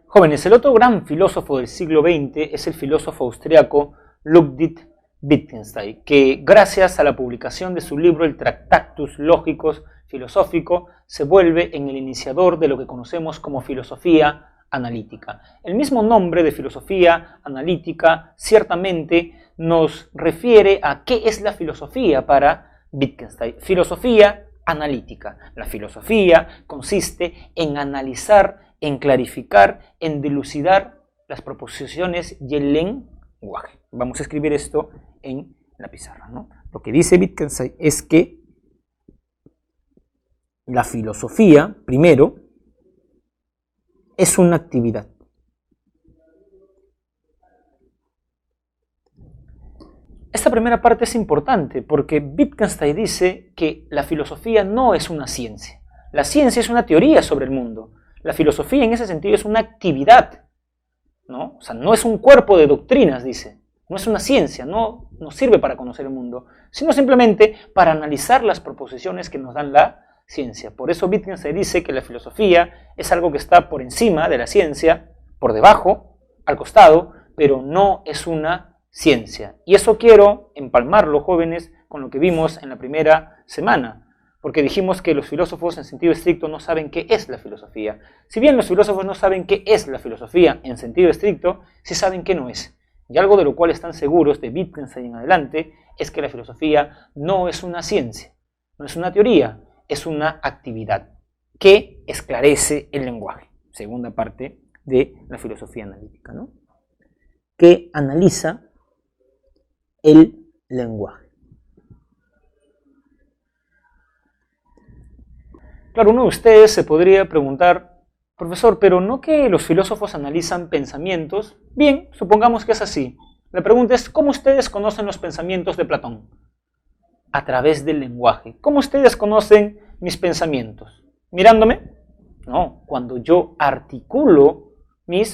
Jóvenes, el otro gran filósofo del siglo XX es el filósofo austriaco Ludwig Wittgenstein, que gracias a la publicación de su libro El Tractatus Logicus Philosophico se vuelve en el iniciador de lo que conocemos como filosofía analítica. El mismo nombre de filosofía analítica ciertamente nos refiere a qué es la filosofía para Wittgenstein. Filosofía analítica. La filosofía consiste en analizar, en clarificar, en dilucidar las proposiciones y el lenguaje. Vamos a escribir esto en la pizarra, ¿no? Lo que dice Wittgenstein es que la filosofía, primero, es una actividad. Esta primera parte es importante porque Wittgenstein dice que la filosofía no es una ciencia. La ciencia es una teoría sobre el mundo. La filosofía en ese sentido es una actividad, ¿no? O sea, no es un cuerpo de doctrinas, dice. No es una ciencia, no nos sirve para conocer el mundo, sino simplemente para analizar las proposiciones que nos dan la ciencia. Por eso Wittgenstein dice que la filosofía es algo que está por encima de la ciencia, por debajo, al costado, pero no es una ciencia. Y eso quiero empalmarlo, jóvenes, con lo que vimos en la primera semana, porque dijimos que los filósofos en sentido estricto no saben qué es la filosofía. Si bien los filósofos no saben qué es la filosofía en sentido estricto, sí saben qué no es. Y algo de lo cual están seguros de Wittgenstein en adelante es que la filosofía no es una ciencia, no es una teoría, es una actividad que esclarece el lenguaje. Segunda parte de la filosofía analítica, ¿no? Que analiza el lenguaje. Claro, uno de ustedes se podría preguntar, profesor, pero ¿no que los filósofos analizan pensamientos? Bien, supongamos que es así. La pregunta es, ¿cómo ustedes conocen los pensamientos de Platón? A través del lenguaje. ¿Cómo ustedes conocen mis pensamientos? ¿Mirándome? No, cuando yo articulo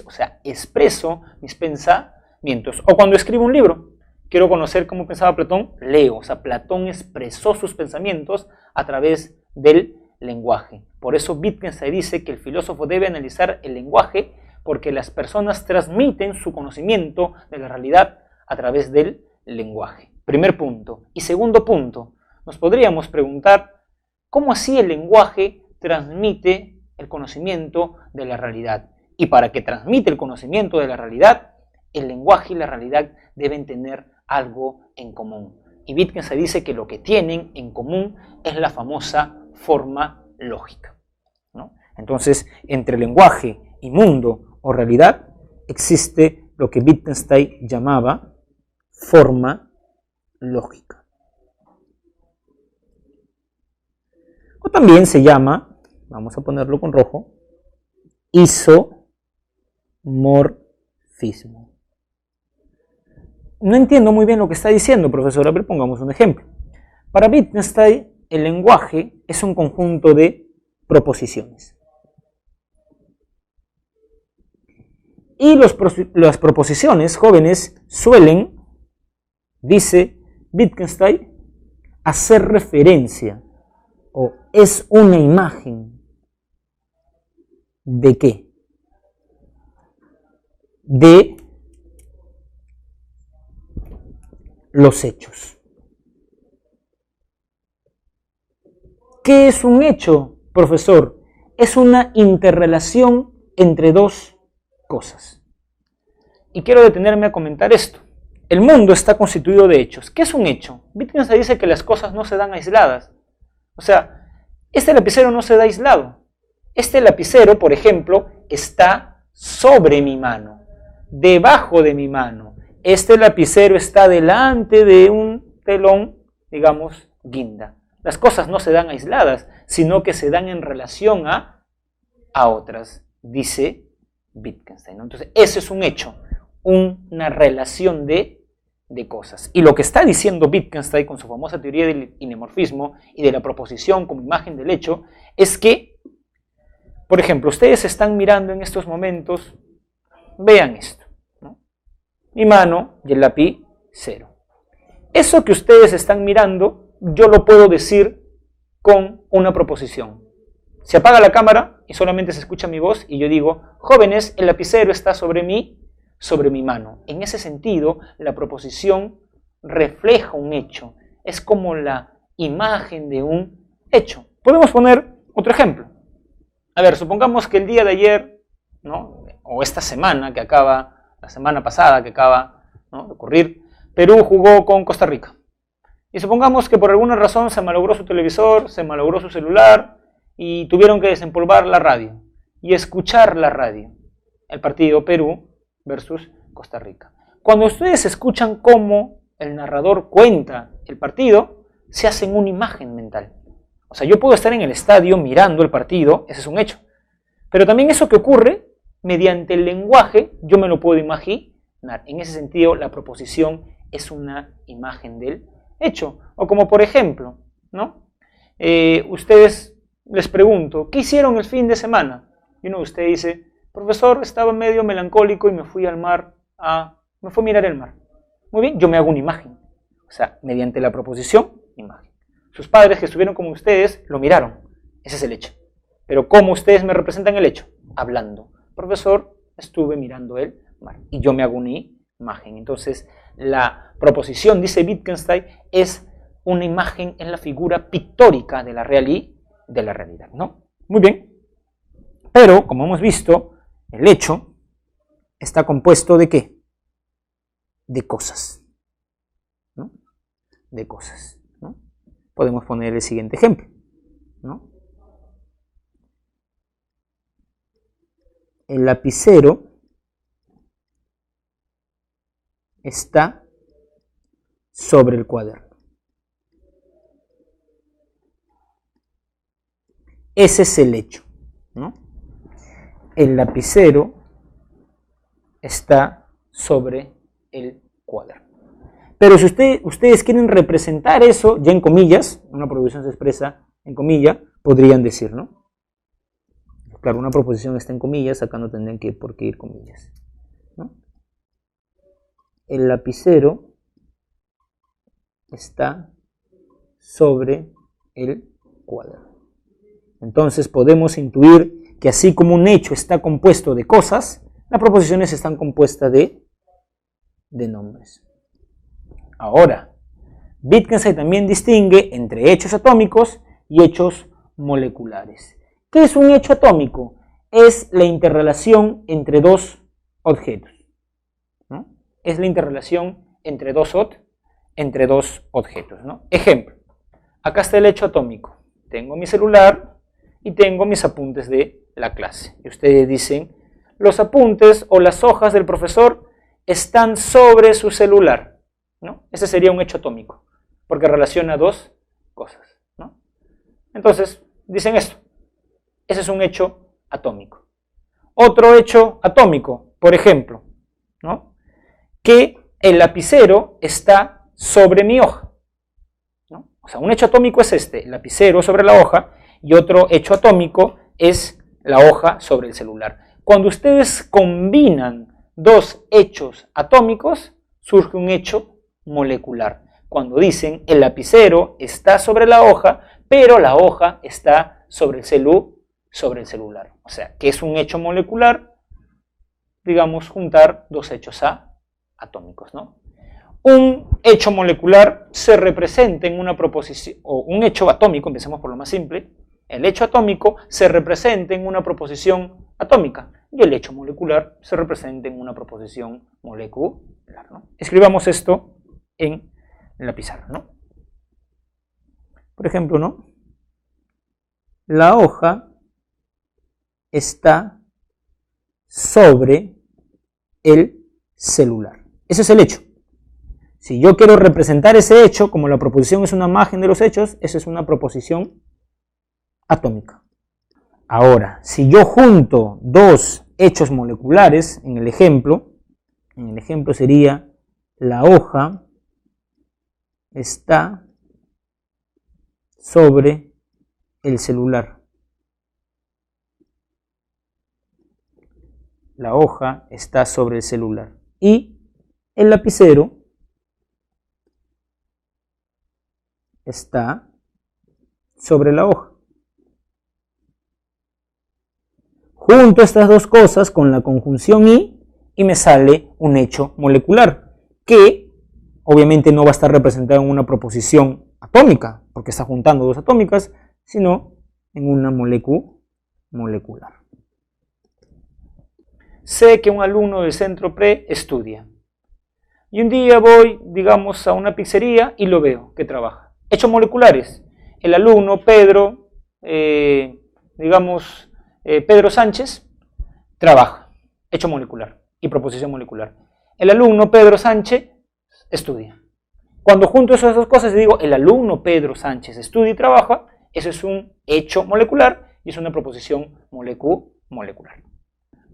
o sea, expreso mis pensamientos. O cuando escribo un libro. Quiero conocer cómo pensaba Platón, leo. O sea, Platón expresó sus pensamientos a través del lenguaje. Por eso Wittgenstein dice que el filósofo debe analizar el lenguaje porque las personas transmiten su conocimiento de la realidad a través del lenguaje. Primer punto. Y segundo punto, nos podríamos preguntar cómo así el lenguaje transmite el conocimiento de la realidad. Y para que transmite el conocimiento de la realidad, el lenguaje y la realidad deben tener algo en común. Y Wittgenstein dice que lo que tienen en común es la famosa forma lógica, ¿no? Entonces, entre lenguaje y mundo o realidad existe lo que Wittgenstein llamaba forma lógica. O también se llama, vamos a ponerlo con rojo, isomorfismo. No entiendo muy bien lo que está diciendo, profesor. A ver, pongamos un ejemplo. Para Wittgenstein, el lenguaje es un conjunto de proposiciones. Y las proposiciones, jóvenes, suelen, dice Wittgenstein, hacer referencia o es una imagen ¿de qué? De los hechos. ¿Qué es un hecho, profesor? Es una interrelación entre dos cosas. Y quiero detenerme a comentar esto. El mundo está constituido de hechos. ¿Qué es un hecho? Wittgenstein dice que las cosas no se dan aisladas. O sea, este lapicero no se da aislado. Este lapicero, por ejemplo, está sobre mi mano, debajo de mi mano. Este lapicero está delante de un telón, digamos, guinda. Las cosas no se dan aisladas, sino que se dan en relación a otras, dice Wittgenstein, ¿no? Entonces, eso es un hecho, una relación de cosas. Y lo que está diciendo Wittgenstein con su famosa teoría del inemorfismo y de la proposición como imagen del hecho, es que, por ejemplo, ustedes están mirando en estos momentos, vean esto, ¿no? Mi mano y el lapicero. Eso que ustedes están mirando, yo lo puedo decir con una proposición. Se apaga la cámara y solamente se escucha mi voz y yo digo, jóvenes, el lapicero está sobre mi mano. En ese sentido, la proposición refleja un hecho. Es como la imagen de un hecho. Podemos poner otro ejemplo. A ver, supongamos que el día de ayer, ¿no? O esta semana que acaba, la semana pasada que acaba, ¿no?, de ocurrir, Perú jugó con Costa Rica. Y supongamos que por alguna razón se malogró su televisor, se malogró su celular y tuvieron que desempolvar la radio y escuchar la radio. El partido Perú versus Costa Rica. Cuando ustedes escuchan cómo el narrador cuenta el partido, se hacen una imagen mental. O sea, yo puedo estar en el estadio mirando el partido, ese es un hecho. Pero también eso que ocurre, mediante el lenguaje, yo me lo puedo imaginar. En ese sentido, la proposición es una imagen del hecho. O como por ejemplo, ¿no? Ustedes les pregunto, ¿qué hicieron el fin de semana? Y uno de ustedes dice, profesor, estaba medio melancólico y me fui al mar, me fui a mirar el mar. Muy bien, yo me hago una imagen. O sea, mediante la proposición, imagen. Sus padres que estuvieron como ustedes lo miraron. Ese es el hecho. Pero ¿cómo ustedes me representan el hecho? Hablando. Profesor, estuve mirando el mar. Y yo me hago una imagen. Entonces, la proposición, dice Wittgenstein, es una imagen en la figura pictórica de la realidad, ¿no? Muy bien. Pero, como hemos visto, el hecho está compuesto ¿de qué? De cosas, ¿no? De cosas, ¿no? Podemos poner el siguiente ejemplo, ¿no? El lapicero está sobre el cuaderno. Ese es el hecho, ¿no? El lapicero está sobre el cuaderno. Pero si ustedes quieren representar eso, ya en comillas, una proposición se expresa en comillas, podrían decir, ¿no? Claro, una proposición está en comillas, acá no tendrían por qué ir comillas, ¿no? El lapicero está sobre el cuaderno. Entonces podemos intuir que así como un hecho está compuesto de cosas, las proposiciones están compuestas de nombres. Ahora, Wittgenstein también distingue entre hechos atómicos y hechos moleculares. ¿Qué es un hecho atómico? Es la interrelación entre dos objetos, ¿no? Es la interrelación entre dos objetos, ¿no? Ejemplo, acá está el hecho atómico. Tengo mi celular y tengo mis apuntes de la clase. Y ustedes dicen, los apuntes o las hojas del profesor están sobre su celular, ¿no? Ese sería un hecho atómico, porque relaciona dos cosas, ¿no? Entonces, dicen esto. Ese es un hecho atómico. Otro hecho atómico, por ejemplo, ¿no? Que el lapicero está sobre mi hoja, ¿no? O sea, un hecho atómico es el lapicero sobre la hoja, y otro hecho atómico es la hoja sobre el celular. Cuando ustedes combinan dos hechos atómicos, surge un hecho molecular. Cuando dicen el lapicero está sobre la hoja, pero la hoja está sobre el celular. O sea, que es un hecho molecular, digamos, juntar dos hechos atómicos, ¿no? Un hecho molecular se representa en una proposición, o un hecho atómico, empecemos por lo más simple, el hecho atómico se representa en una proposición atómica y el hecho molecular se representa en una proposición molecular, ¿no? Escribamos esto en la pizarra, ¿no? Por ejemplo, ¿no? La hoja está sobre el celular. Ese es el hecho. Si yo quiero representar ese hecho, como la proposición es una imagen de los hechos, esa es una proposición atómica. Ahora, si yo junto dos hechos moleculares, en el ejemplo sería la hoja está sobre el celular. La hoja está sobre el celular. Y el lapicero está sobre la hoja. Junto estas dos cosas con la conjunción y me sale un hecho molecular, que obviamente no va a estar representado en una proposición atómica, porque está juntando dos atómicas, sino en una molecular. Sé que un alumno del centro pre estudia. Y un día voy, digamos, a una pizzería y lo veo que trabaja. Hechos moleculares. El alumno Pedro, Pedro Sánchez, trabaja. Hecho molecular y proposición molecular. El alumno Pedro Sánchez estudia. Cuando junto esas dos cosas y digo el alumno Pedro Sánchez estudia y trabaja, eso es un hecho molecular y es una proposición molecular.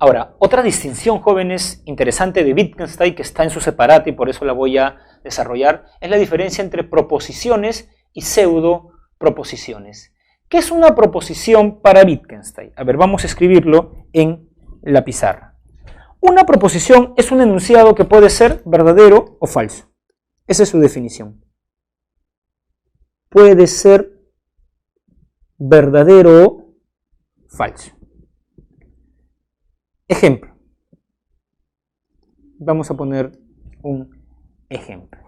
Ahora, otra distinción, jóvenes, interesante de Wittgenstein, que está en su separata y por eso la voy a desarrollar, es la diferencia entre proposiciones y pseudoproposiciones. ¿Qué es una proposición para Wittgenstein? A ver, vamos a escribirlo en la pizarra. Una proposición es un enunciado que puede ser verdadero o falso. Esa es su definición. Puede ser verdadero o falso. Ejemplo. Vamos a poner un ejemplo.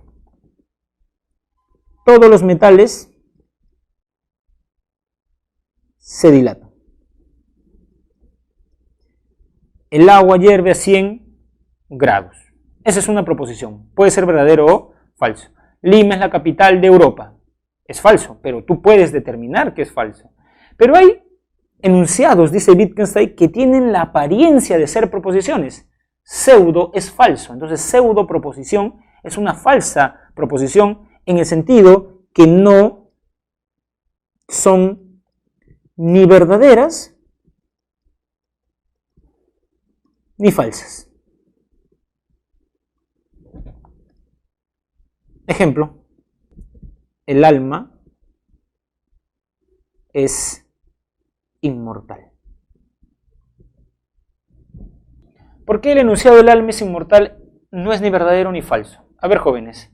Todos los metales se dilatan. El agua hierve a 100 grados. Esa es una proposición. Puede ser verdadero o falso. Lima es la capital de Europa. Es falso, pero tú puedes determinar que es falso. Pero hay enunciados, dice Wittgenstein, que tienen la apariencia de ser proposiciones. Pseudo es falso. Entonces, pseudo proposición es una falsa proposición en el sentido que no son ni verdaderas ni falsas. Ejemplo, el alma es inmortal. ¿Por qué el enunciado del alma es inmortal no es ni verdadero ni falso? A ver, jóvenes,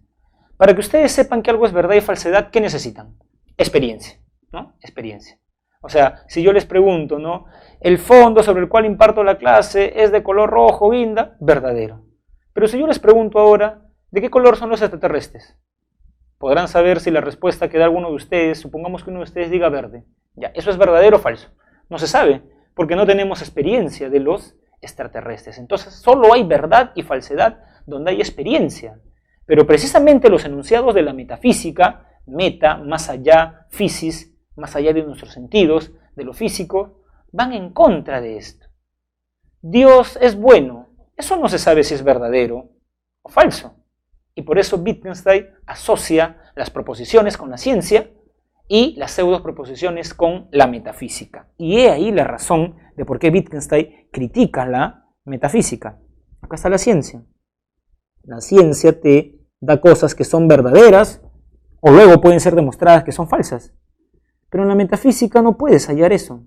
para que ustedes sepan que algo es verdad y falsedad, ¿qué necesitan? Experiencia, ¿no? Experiencia. O sea, si yo les pregunto, ¿no? El fondo sobre el cual imparto la clase es de color rojo, guinda, verdadero. Pero si yo les pregunto ahora, ¿de qué color son los extraterrestres? Podrán saber si la respuesta que da alguno de ustedes, supongamos que uno de ustedes diga verde. Ya, ¿eso es verdadero o falso? No se sabe, porque no tenemos experiencia de los extraterrestres. Entonces, solo hay verdad y falsedad donde hay experiencia. Pero precisamente los enunciados de la metafísica, meta, más allá, physis, más allá de nuestros sentidos, de lo físico, van en contra de esto. Dios es bueno. Eso no se sabe si es verdadero o falso. Y por eso Wittgenstein asocia las proposiciones con la ciencia y las pseudoproposiciones con la metafísica. Y he ahí la razón de por qué Wittgenstein critica la metafísica. Acá está la ciencia. La ciencia te da cosas que son verdaderas o luego pueden ser demostradas que son falsas. Pero en la metafísica no puedes hallar eso.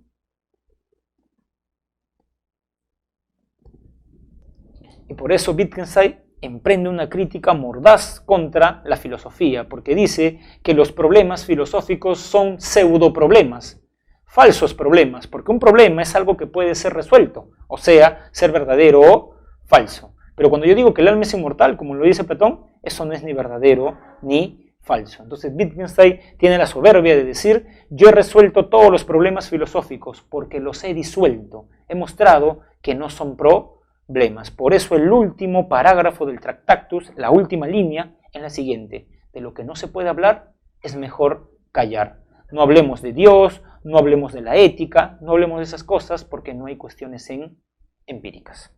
Y por eso Wittgenstein emprende una crítica mordaz contra la filosofía, porque dice que los problemas filosóficos son pseudoproblemas, falsos problemas, porque un problema es algo que puede ser resuelto, o sea, ser verdadero o falso. Pero cuando yo digo que el alma es inmortal, como lo dice Platón, eso no es ni verdadero ni falso. Entonces Wittgenstein tiene la soberbia de decir, yo he resuelto todos los problemas filosóficos porque los he disuelto, he mostrado que no son problemas. Por eso el último parágrafo del Tractatus, la última línea, es la siguiente: de lo que no se puede hablar es mejor callar. No hablemos de Dios, no hablemos de la ética, no hablemos de esas cosas porque no hay cuestiones empíricas.